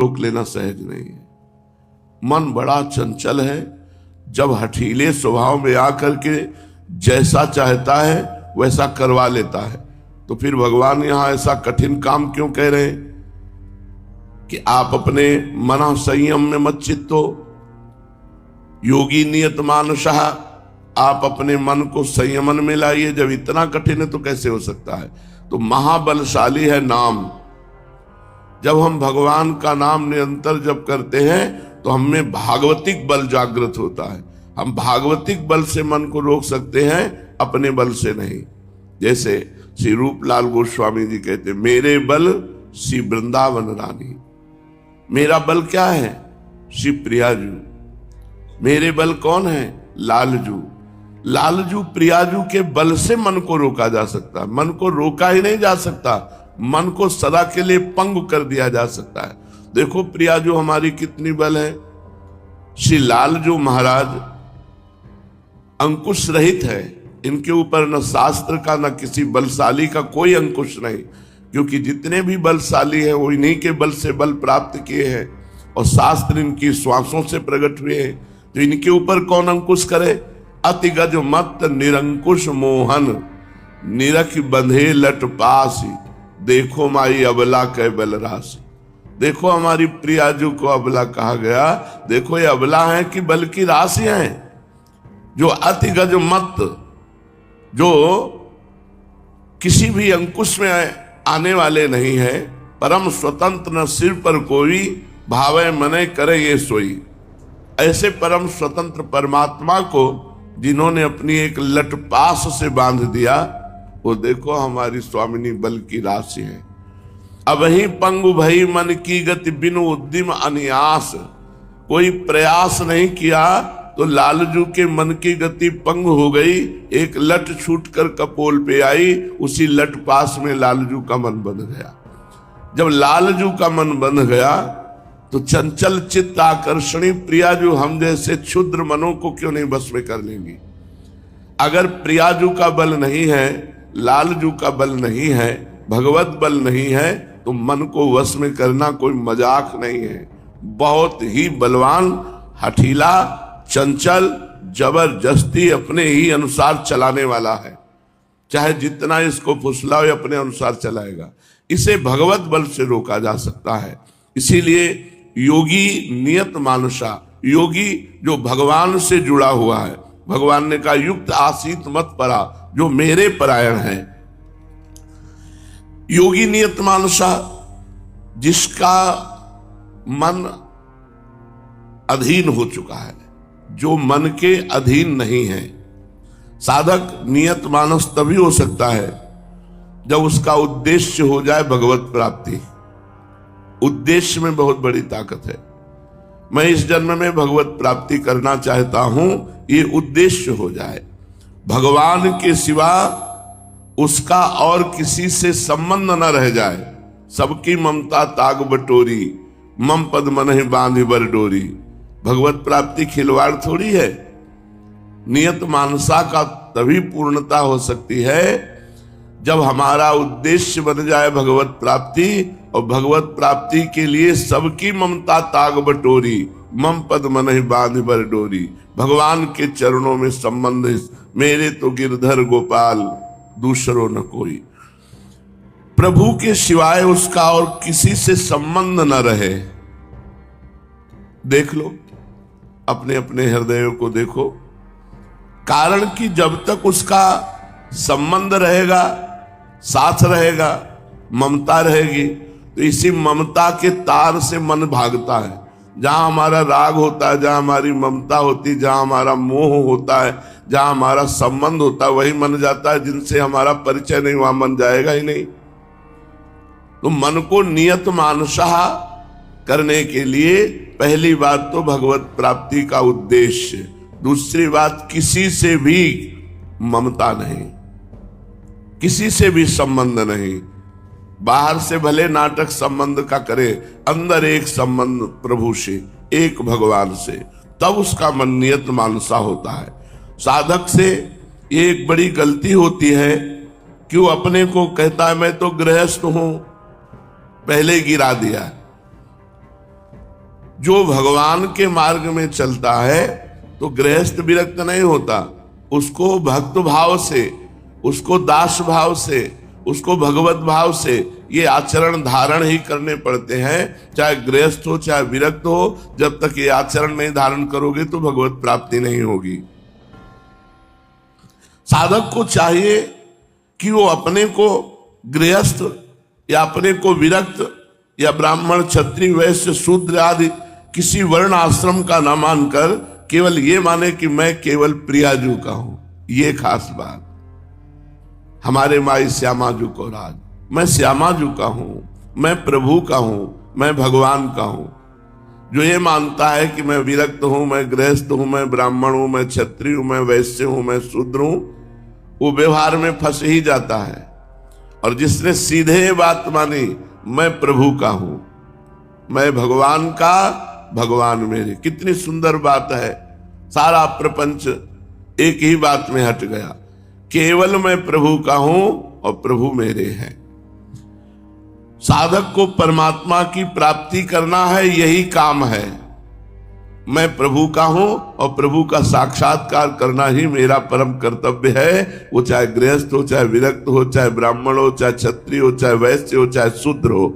रोक लेना सहज नहीं है। मन बड़ा चंचल है, जब हठीले स्वभाव में आकर के जैसा चाहता है वैसा करवा लेता है, तो फिर भगवान यहां ऐसा कठिन काम क्यों कह रहे हैं कि आप अपने मना संयम में मत चित्तो, योगी नियत मानसः, आप अपने मन को संयमन में लाइए। जब इतना कठिन है तो कैसे हो सकता है? तो महाबलशाली है नाम। जब हम भगवान का नाम निरंतर जप करते हैं तो हमें भागवतिक बल जागृत होता है। हम भागवतिक बल से मन को रोक सकते हैं, अपने बल से नहीं। जैसे श्री रूपलाल गोस्वामी जी कहते, मेरे बल श्री वृंदावन रानी। मेरा बल क्या है? श्री प्रियाजू। मेरे बल कौन है? लालजू। लालजू प्रियाजू के बल से मन को रोका जा सकता है। मन को रोका ही नहीं जा सकता, मन को सदा के लिए पंगु कर दिया जा सकता है। देखो प्रियाजू हमारी कितनी बल है। श्री लालजू महाराज अंकुश रहित है, इनके ऊपर न शास्त्र का न किसी बलशाली का कोई अंकुश नहीं, क्योंकि जितने भी बलशाली हैं वो इन्हीं के बल से बल प्राप्त किए हैं और शास्त्र इनकी श्वासों से प्रकट हुए हैं। तो इनके ऊपर कौन अंकुश करे? अति गज मत निरंकुश मोहन, निरख बंधे लट पासी, देखो माई अबला कै बल राशि। देखो हमारी प्रियाजू को अबला कहा गया। देखो ये अबला है कि बल की राशि है, जो अति गज मत, जो किसी भी अंकुश में आने वाले नहीं है। परम स्वतंत्र न सिर पर कोई, भावे मने करे ये सोई। ऐसे परम स्वतंत्र परमात्मा को जिन्होंने अपनी एक लटपास से बांध दिया, वो देखो हमारी स्वामिनी बल की राशि है। अब ही पंगु भई मन की गति बिनु उद्यम अन्यास, कोई प्रयास नहीं किया तो लालजू के मन की गति पंगु हो गई। एक लट छूट कर कपोल पे आई, उसी लट पास में लालजू का मन बंध गया। जब लालजू का मन बंध गया तो चंचल चित्त आकर्षणी प्रियाजू हम जैसे क्षुद्र मनों को क्यों नहीं बस में कर लेंगी? अगर प्रियाजू का बल नहीं है, लालजू का बल नहीं है, भगवत बल नहीं है, तो मन को वश में करना कोई मजाक नहीं है। बहुत ही बलवान, हठीला, चंचल, जबरदस्ती अपने ही अनुसार चलाने वाला है। चाहे जितना इसको फुसलाओ अपने अनुसार चलाएगा। इसे भगवत बल से रोका जा सकता है। इसीलिए योगी नियत मानसा, योगी जो भगवान से जुड़ा हुआ है। भगवान ने कहा युक्त आसीत मत परा, जो मेरे परायण है। योगी नियत मानसा, जिसका मन अधीन हो चुका है, जो मन के अधीन नहीं है। साधक नियत मानस तभी हो सकता है जब उसका उद्देश्य हो जाए भगवत प्राप्ति। उद्देश्य में बहुत बड़ी ताकत है। मैं इस जन्म में भगवत प्राप्ति करना चाहता हूं, ये उद्देश्य हो जाए। भगवान के सिवा उसका और किसी से संबंध न रह जाए। सबकी ममता ताग बटोरी, मम पद मनहि बांधि बर डोरी। भगवत प्राप्ति खिलवाड़ थोड़ी है। नियत मानसा का तभी पूर्णता हो सकती है जब हमारा उद्देश्य बन जाए भगवत प्राप्ति, और भगवत प्राप्ति के लिए सबकी ममता ताग बटोरी, मम पद मनहि बांधि बर डोरी। भगवान के चरणों में संबंध, मेरे तो गिरधर गोपाल दूसरो न कोई। प्रभु के सिवाय उसका और किसी से संबंध न रहे। देख लो, अपने अपने हृदयों को देखो। कारण कि जब तक उसका संबंध रहेगा, साथ रहेगा, ममता रहेगी, तो इसी ममता के तार से मन भागता है। जहां हमारा राग होता है, जहां हमारी ममता होती है, जहां हमारा मोह होता है, जहां हमारा संबंध होता है, वही मन जाता है। जिनसे हमारा परिचय नहीं, वहां मन जाएगा ही नहीं। तो मन को नियत मानसा करने के लिए पहली बात तो भगवत प्राप्ति का उद्देश्य, दूसरी बात किसी से भी ममता नहीं, किसी से भी संबंध नहीं। बाहर से भले नाटक संबंध का करे, अंदर एक संबंध प्रभु से, एक भगवान से, तब उसका मन नियत मानसा होता है। साधक से ये एक बड़ी गलती होती है कि वो अपने को कहता है मैं तो गृहस्थ हूं, पहले गिरा दिया। जो भगवान के मार्ग में चलता है तो गृहस्थ विरक्त नहीं होता, उसको भक्त भाव से, उसको दास भाव से, उसको भगवत भाव से ये आचरण धारण ही करने पड़ते हैं, चाहे गृहस्थ हो चाहे विरक्त हो। जब तक ये आचरण नहीं धारण करोगे तो भगवत प्राप्ति नहीं होगी। साधक को चाहिए कि वो अपने को गृहस्थ या अपने को विरक्त या ब्राह्मण क्षत्रिय वैश्य शूद्र आदि किसी वर्ण आश्रम का न मानकर केवल ये माने कि मैं केवल प्रियाजू का हूं। ये खास बात, हमारे माई श्यामाजू को राज, मैं श्यामाजू का हूं, मैं प्रभु का हूं, मैं भगवान का हूं। जो ये मानता है कि मैं विरक्त हूं, मैं गृहस्थ हूं, मैं ब्राह्मण हूं, मैं क्षत्रिय हूं, मैं वैश्य हूं, मैं शूद्र हूं, वो व्यवहार में फंस ही जाता है। और जिसने सीधे ये बात मानी, मैं प्रभु का हूं, मैं भगवान का, भगवान मेरे, कितनी सुंदर बात है। सारा प्रपंच एक ही बात में हट गया, केवल मैं प्रभु का हूं और प्रभु मेरे हैं। साधक को परमात्मा की प्राप्ति करना है, यही काम है। मैं प्रभु का हूं और प्रभु का साक्षात्कार करना ही मेरा परम कर्तव्य है। वो चाहे गृहस्थ हो, चाहे विरक्त हो, चाहे ब्राह्मण हो, चाहे क्षत्रिय हो, चाहे वैश्य हो, चाहे शूद्र हो।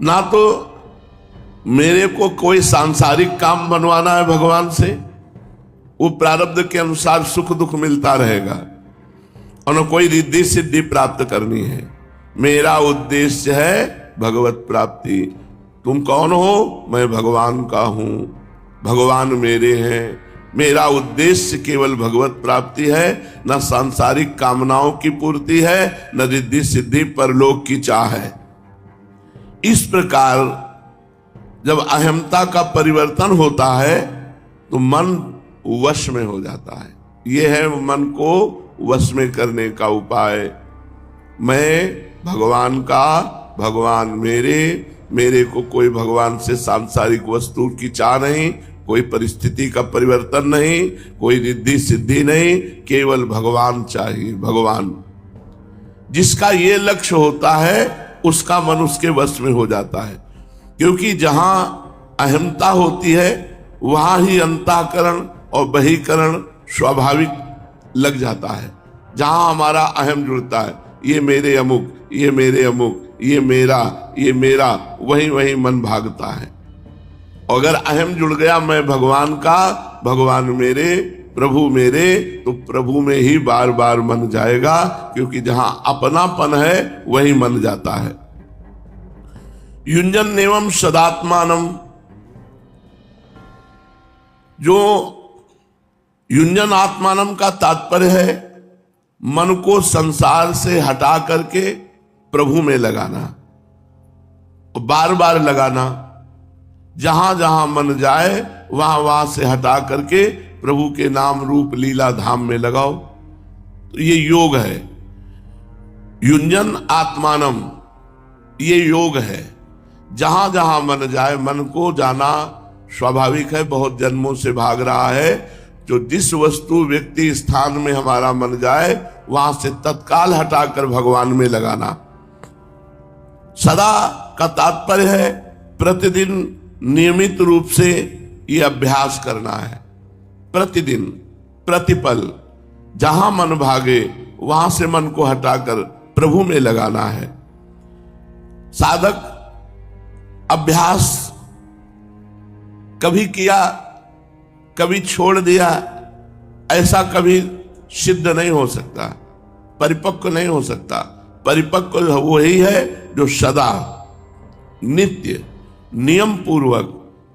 ना तो मेरे को कोई सांसारिक काम बनवाना है भगवान से, वो प्रारब्ध के अनुसार सुख दुख मिलता रहेगा, और न कोई रिद्धि सिद्धि प्राप्त करनी है। मेरा उद्देश्य है भगवत प्राप्ति। तुम कौन हो? मैं भगवान का हूं, भगवान मेरे हैं। मेरा उद्देश्य केवल भगवत प्राप्ति है, न सांसारिक कामनाओं की पूर्ति है, न रिद्धि सिद्धि परलोक की चाह है। इस प्रकार जब अहमता का परिवर्तन होता है तो मन वश में हो जाता है। यह है मन को वश में करने का उपाय। मैं भगवान का, भगवान मेरे, मेरे को कोई भगवान से सांसारिक वस्तु की चाह नहीं, कोई परिस्थिति का परिवर्तन नहीं, कोई रिद्धि सिद्धि नहीं, केवल भगवान चाहिए। भगवान जिसका ये लक्ष्य होता है उसका मन उसके वश में हो जाता है, क्योंकि जहां अहमता होती है वहां ही अंतःकरण और बहिकरण स्वाभाविक लग जाता है। जहां हमारा अहम जुड़ता है, ये मेरे अमुक, ये मेरे अमुक, ये मेरा, ये मेरा, वहीं वहीं मन भागता है। अगर अहम जुड़ गया मैं भगवान का, भगवान मेरे, प्रभु मेरे, तो प्रभु में ही बार बार मन जाएगा, क्योंकि जहां अपनापन है वही मन जाता है। युंजन एवं सदात्मानम, जो युंजन आत्मानम का तात्पर्य है मन को संसार से हटा करके प्रभु में लगाना, बार बार लगाना। जहां जहां मन जाए वहां वहां से हटा करके प्रभु के नाम रूप लीला धाम में लगाओ। तो ये योग है। युंजन आत्मानम, ये योग है। जहां जहां मन जाए, मन को जाना स्वाभाविक है, बहुत जन्मों से भाग रहा है। जो जिस वस्तु व्यक्ति स्थान में हमारा मन जाए वहां से तत्काल हटाकर भगवान में लगाना। सदा का तात्पर्य है प्रतिदिन नियमित रूप से ये अभ्यास करना है। प्रतिदिन, प्रतिपल, जहां मन भागे वहां से मन को हटाकर प्रभु में लगाना है। साधक अभ्यास कभी किया, कभी छोड़ दिया, ऐसा कभी सिद्ध नहीं हो सकता, परिपक्व नहीं हो सकता। परिपक्व वही है जो सदा नित्य नियम पूर्वक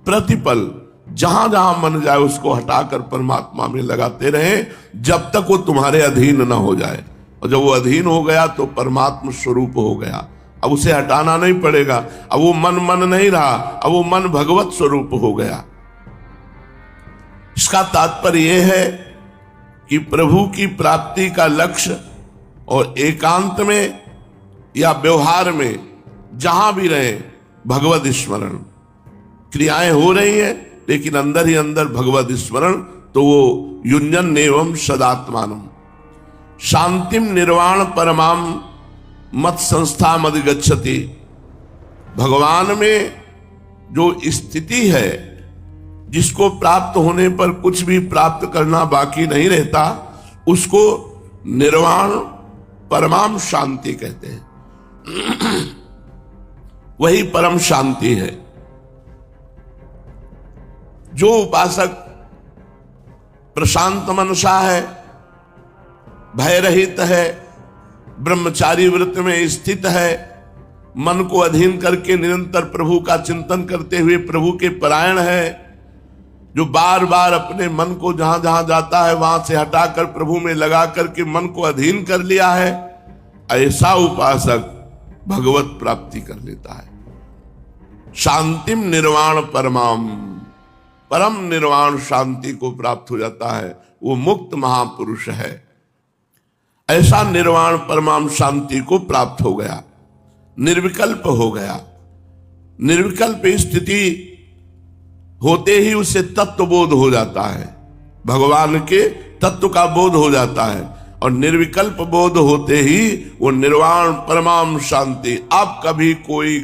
प्रतिपल जहां जहां मन जाए उसको हटाकर परमात्मा में लगाते रहे, जब तक वो तुम्हारे अधीन न हो जाए। और जब वो अधीन हो गया तो परमात्मा स्वरूप हो गया। अब उसे हटाना नहीं पड़ेगा। अब वो मन नहीं रहा, अब वो मन भगवत स्वरूप हो गया। इसका तात्पर्य यह है कि प्रभु की प्राप्ति का लक्ष्य और एकांत में या व्यवहार में जहां भी रहे भगवत स्मरण। क्रियाएं हो रही हैं लेकिन अंदर ही अंदर भगवत स्मरण, तो वो युंजन एवं सदात्मानम। शांतिम निर्वाण परमाम मत संस्था मद गच्छति। भगवान में जो स्थिति है, जिसको प्राप्त होने पर कुछ भी प्राप्त करना बाकी नहीं रहता, उसको निर्वाण परमाम शांति कहते हैं। वही परम शांति है। जो उपासक प्रशांत मनसा है, भय रहित है, ब्रह्मचारी व्रत में स्थित है, मन को अधीन करके निरंतर प्रभु का चिंतन करते हुए प्रभु के परायण है, जो बार बार अपने मन को जहां जहां जाता है वहां से हटाकर प्रभु में लगा करके मन को अधीन कर लिया है, ऐसा उपासक भगवत प्राप्ति कर लेता है। शांतिम निर्वाण परमाम, परम निर्वाण शांति को प्राप्त हो जाता है, वो मुक्त महापुरुष है। ऐसा निर्वाण परमाम शांति को प्राप्त हो गया, निर्विकल्प हो गया। निर्विकल्प स्थिति होते ही उसे तत्व बोध हो जाता है, भगवान के तत्व का बोध हो जाता है, और निर्विकल्प बोध होते ही वो निर्वाण परमाम शांति, अब कभी कोई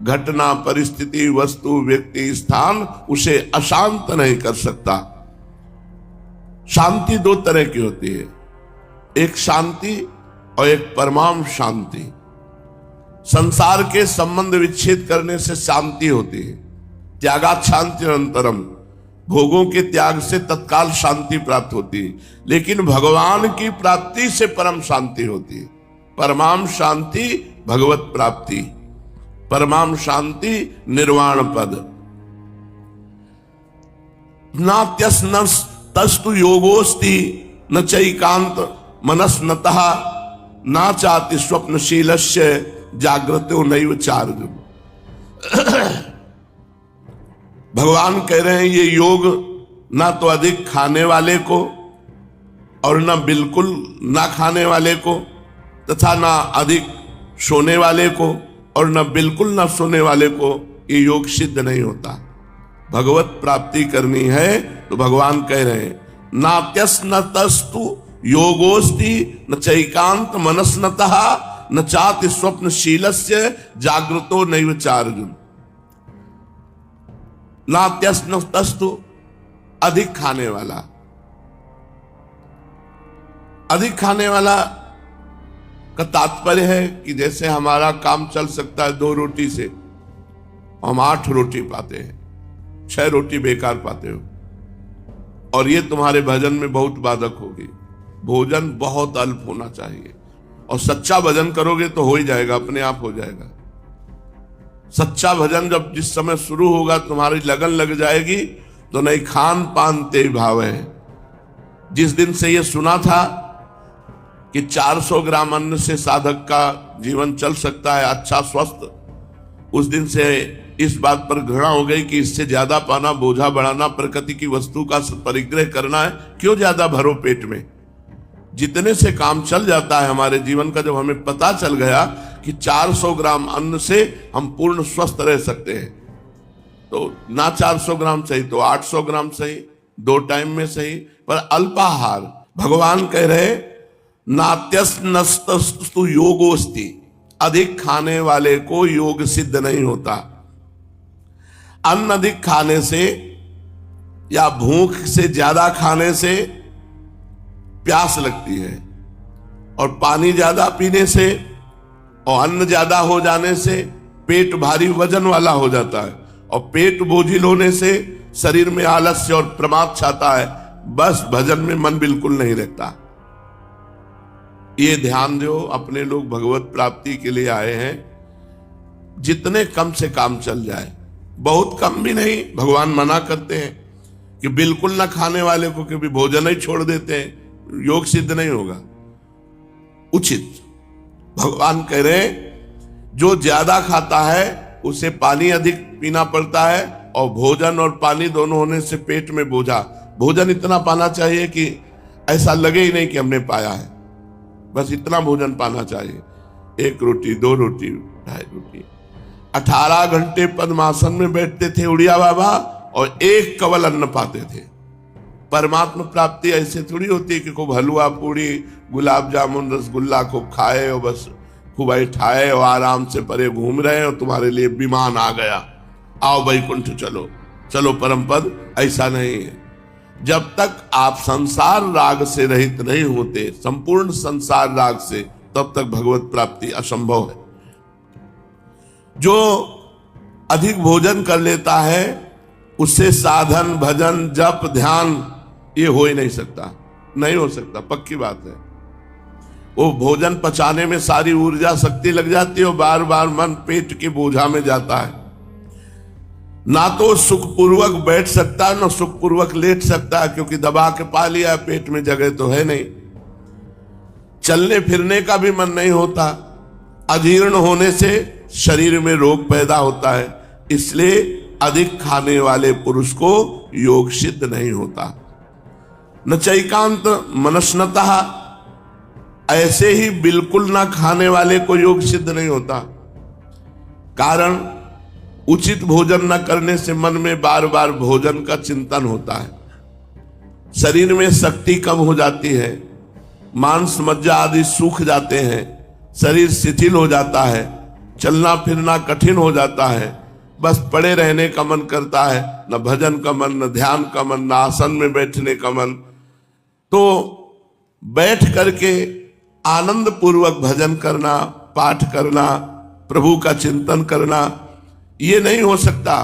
घटना, परिस्थिति, वस्तु, व्यक्ति, स्थान उसे अशांत नहीं कर सकता। शांति दो तरह की होती है, एक शांति और एक परमाम शांति। संसार के संबंध विच्छेद करने से शांति होती है, त्यागात शांति अनंतरम, भोगों के त्याग से तत्काल शांति प्राप्त होती है। लेकिन भगवान की प्राप्ति से परम शांति होती है, परमाम शांति भगवत प्राप्ति, परमाम शांति निर्वाण पद। नात्यस्तु योगोस्ति न चैकांत मनस्नतः ना चाति स्वप्नशीलस्य जागृतो नैव चार्जुन। भगवान कह रहे हैं ये योग ना तो अधिक खाने वाले को और ना बिल्कुल ना खाने वाले को, तथा ना अधिक सोने वाले को और ना बिल्कुल ना सोने वाले को ये योग सिद्ध नहीं होता। भगवत प्राप्ति करनी है तो भगवान कह रहे हैं नात्यस्नतस्तु योगोस्ति न चैकांत मनस्नतः न चाति स्वप्नशीलस्य जागृतो नैव चार्जुन। नात्यस्नतस्तु अधिक खाने वाला, अधिक खाने वाला का तात्पर्य है कि जैसे हमारा काम चल सकता है 2 रोटी से, हम 8 रोटी पाते हैं, 6 रोटी बेकार पाते हो, और ये तुम्हारे भजन में बहुत बाधक होगी। भोजन बहुत अल्प होना चाहिए, और सच्चा भजन करोगे तो हो ही जाएगा, अपने आप हो जाएगा। सच्चा भजन जब जिस समय शुरू होगा तुम्हारी लगन लग जाएगी, तो नहीं खान पान ते भाव है। जिस दिन से ये सुना था कि 400 ग्राम अन्न से साधक का जीवन चल सकता है अच्छा स्वस्थ, उस दिन से इस बात पर घृणा हो गई कि इससे ज्यादा पाना बोझा बढ़ाना, प्रकृति की वस्तु का परिग्रह करना है, क्यों ज्यादा भरो पेट में। जितने से काम चल जाता है हमारे जीवन का, जब हमें पता चल गया कि 400 ग्राम अन्न से हम पूर्ण स्वस्थ रह सकते हैं, तो ना 400 ग्राम सही तो 800 ग्राम सही, 2 टाइम में सही, पर अल्पाहार। भगवान कह रहे नात्यस्तु योगोस्ति, अधिक खाने वाले को योग सिद्ध नहीं होता। अन्न अधिक खाने से या भूख से ज्यादा खाने से प्यास लगती है, और पानी ज्यादा पीने से और अन्न ज्यादा हो जाने से पेट भारी वजन वाला हो जाता है, और पेट बोझिल होने से शरीर में आलस्य और प्रमाद छाता है, बस भजन में मन बिल्कुल नहीं रहता। ये ध्यान दो, अपने लोग भगवत प्राप्ति के लिए आए हैं, जितने कम से काम चल जाए, बहुत कम भी नहीं। भगवान मना करते हैं कि बिल्कुल ना खाने वाले को कभी भोजन ही छोड़ देते हैं, योग सिद्ध नहीं होगा। उचित भगवान कह रहे जो ज्यादा खाता है उसे पानी अधिक पीना पड़ता है, और भोजन और पानी दोनों होने से पेट में बोझा। भोजन इतना पाना चाहिए कि ऐसा लगे ही नहीं कि हमने पाया है, बस इतना भोजन पाना चाहिए, 1 रोटी 2 रोटी 2.5 रोटी। 18 घंटे पद्मासन में बैठते थे उड़िया बाबा, और 1 कवल अन्न पाते थे। परमात्मा प्राप्ति ऐसे थोड़ी होती है कि खूब हलवा पूड़ी गुलाब जामुन रसगुल्ला खूब खाए और बस खूब बैठाए और आराम से परे घूम रहे हैं और तुम्हारे लिए विमान आ गया, आओ वैकुंठ चलो, चलो परम पद। ऐसा नहीं है। जब तक आप संसार राग से रहित नहीं होते, संपूर्ण संसार राग से, तब तक भगवत प्राप्ति असंभव है। जो अधिक भोजन कर लेता है उससे साधन, भजन, जप, ध्यान ये हो ही नहीं सकता, नहीं हो सकता, पक्की बात है। वो भोजन पचाने में सारी ऊर्जा शक्ति लग जाती है और बार बार मन पेट के बोझा में जाता है। ना तो सुखपूर्वक बैठ सकता है, ना सुखपूर्वक लेट सकता है, क्योंकि दबा के पा लिया, पेट में जगह तो है नहीं। चलने फिरने का भी मन नहीं होता। अजीर्ण होने से शरीर में रोग पैदा होता है, इसलिए अधिक खाने वाले पुरुष को योग सिद्ध नहीं होता। न चैकांत मनस्नतः, ऐसे ही बिल्कुल ना खाने वाले को योग सिद्ध नहीं होता। कारण उचित भोजन न करने से मन में बार बार भोजन का चिंतन होता है, शरीर में शक्ति कम हो जाती है, मांस मज्जा आदि सूख जाते हैं, शरीर शिथिल हो जाता है, चलना फिरना कठिन हो जाता है, बस पड़े रहने का मन करता है, न भजन का मन, न ध्यान का मन, न आसन में बैठने का मन। तो बैठ करके आनंद पूर्वक भजन करना, पाठ करना, प्रभु का चिंतन करना, ये नहीं हो सकता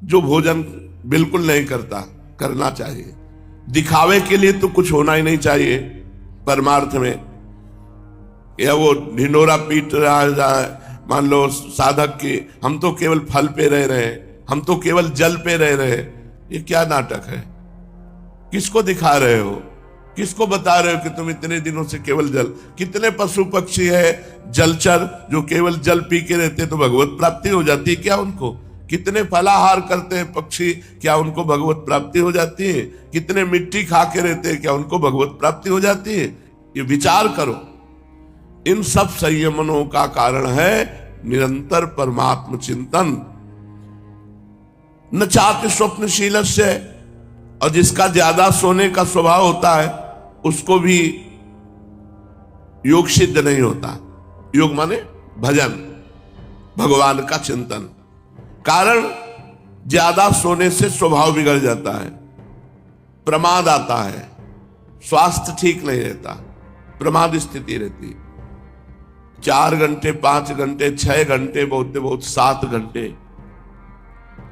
जो भोजन बिल्कुल नहीं करता। करना चाहिए। दिखावे के लिए तो कुछ होना ही नहीं चाहिए परमार्थ में। या वो ढिंडोरा पीट रहा है, मान लो साधक की, हम तो केवल फल पे रह रहे हैं, हम तो केवल जल पे रह रहे हैं, ये क्या नाटक है? किसको दिखा रहे हो? किसको बता रहे हो कि तुम इतने दिनों से केवल जल? कितने पशु पक्षी है जलचर जो केवल जल पी के रहते, तो भगवत प्राप्ति हो जाती है क्या उनको? कितने फलाहार करते हैं पक्षी, क्या उनको भगवत प्राप्ति हो जाती है? कितने मिट्टी खा के रहते हैं, क्या उनको भगवत प्राप्ति हो जाती है? ये विचार करो। इन सब संयमनों का कारण है निरंतर परमात्म चिंतन। न चाहते स्वप्नशील से, और जिसका ज्यादा सोने का स्वभाव होता है उसको भी योग सिद्ध नहीं होता। योग माने भजन, भगवान का चिंतन। कारण ज्यादा सोने से स्वभाव बिगड़ जाता है, प्रमाद आता है, स्वास्थ्य ठीक नहीं रहता, प्रमाद स्थिति रहती। 4 घंटे, 5 घंटे, 6 घंटे, बहुत 7 घंटे।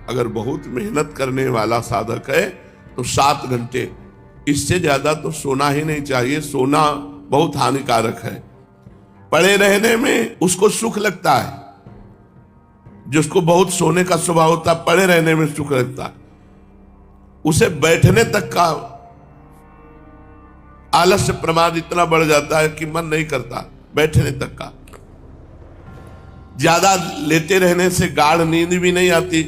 अगर बहुत मेहनत करने वाला साधक है तो 7 घंटे, इससे ज्यादा तो सोना ही नहीं चाहिए। सोना बहुत हानिकारक है। पड़े रहने में उसको सुख लगता है, जिसको बहुत सोने का स्वभाव होता है पड़े रहने में सुख लगता है, उसे बैठने तक का आलस्य प्रमाद इतना बढ़ जाता है कि मन नहीं करता बैठने तक का। ज्यादा लेटे रहने से गाढ़ नींद भी नहीं आती।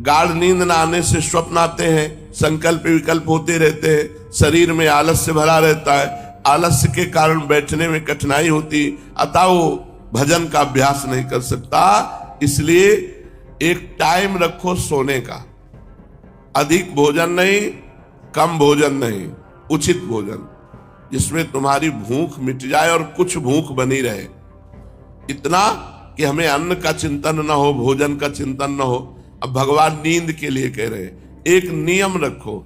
गाढ़ नींद न आने से स्वप्न आते हैं, संकल्प विकल्प होते रहते हैं, शरीर में आलस्य भरा रहता है, आलस्य के कारण बैठने में कठिनाई होती, अतः वो भजन का अभ्यास नहीं कर सकता। इसलिए एक टाइम रखो सोने का। अधिक भोजन नहीं, कम भोजन नहीं, उचित भोजन, जिसमें तुम्हारी भूख मिट जाए और कुछ भूख बनी रहे। इतना कि हमें अन्न का चिंतन न हो, भोजन का चिंतन न हो। अब भगवान नींद के लिए कह रहे हैं, एक नियम रखो,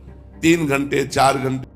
3 घंटे, 4 घंटे